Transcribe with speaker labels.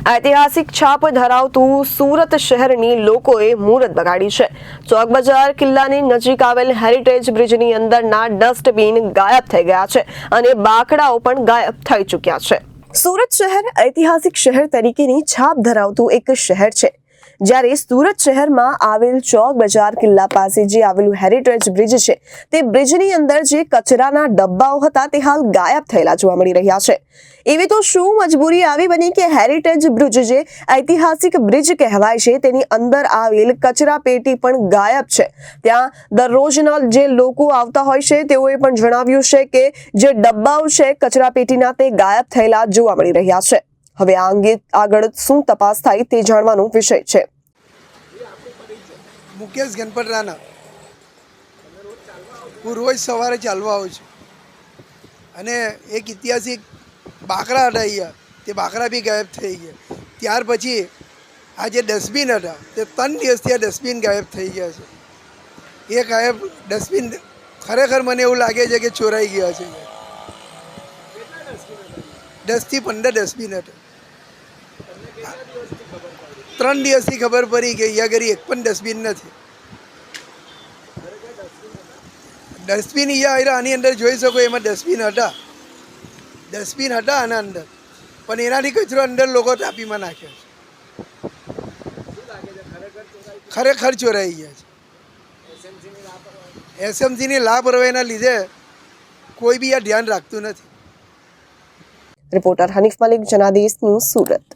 Speaker 1: ऐतिहासिक छाप धरावતું સુરત શહેરની લોકોએ મુહૂર્ત બગાડી છે। ચોક બજાર કિલ્લાની નજીક આવેલ હેરિટેજ બ્રિજની અંદરના ડસ્ટબિન ગાયબ થઈ ગયા છે અને બાકડાઓ પણ ગાયબ થઈ ચૂક્યા છે। સુરત શહેર ઐતિહાસિક શહેર તરીકેની છાપ ધરાવતું એક શહેર છે, જ્યારે સુરત શહેરમાં આવેલ ચોક બજાર કિલ્લા પાસે જે આવેલું હેરિટેજ બ્રિજ છે, તે બ્રિજની અંદર જે કચરાના ડબ્બાઓ હતા તે હાલ ગાયબ થયેલા જોવા મળી રહ્યા છે। એવી તો શું મજબૂરી આવી બની કે હેરિટેજ બ્રિજ જે ઐતિહાસિક બ્રિજ કહેવાય છે તેની અંદર આવેલ કચરા પેટી પણ ગાયબ છે। ત્યાં દરરોજના જે લોકો આવતા હોય છે તેઓએ પણ જણાવ્યું છે કે જે ડબ્બાઓ છે કચરા પેટીના તે ગાયબ થયેલા જોવા મળી રહ્યા છે। હવે આ અંગે આગળ શું તપાસ થાય તે જાણવાનો વિષય છે।
Speaker 2: મુકેશ ગણપત રાણા હું રોજ સવારે ચાલવા આવું છું અને એક ઐતિહાસિક બાકડા હતા અહીંયા, તે બાકડા બી ગાયબ થઈ ગયા। ત્યાર પછી આ જે ડસ્ટબિન હતા તે 3 દિવસથી આ ડસ્ટબિન ગાયબ થઈ ગયા છે। એ ગાયબ ડસ્ટબિન ખરેખર મને એવું લાગે છે કે ચોરાઈ ગયા છે। 10 થી 15 ડસ્ટબિન હતા। 3 દિવસથી ખબર પડી કે અહીંયા ઘરે એક પણ ડસ્ટબિન નથી। ડસ્ટબિન અહીંયા આની અંદર જોઈ શકો, એમાં ડસ્ટબિન હતા આના અંદર, પણ એનાથી કચરો અંદર લોકો તાપીમાં નાખ્યો છે। ખરેખર ચોરાઈ ગયા છે। એસએમસીની લાપરવાહીના લીધે કોઈ બી આ ધ્યાન રાખતું નથી।
Speaker 1: Reporter Hanif Malik, Janadesh news, Surat.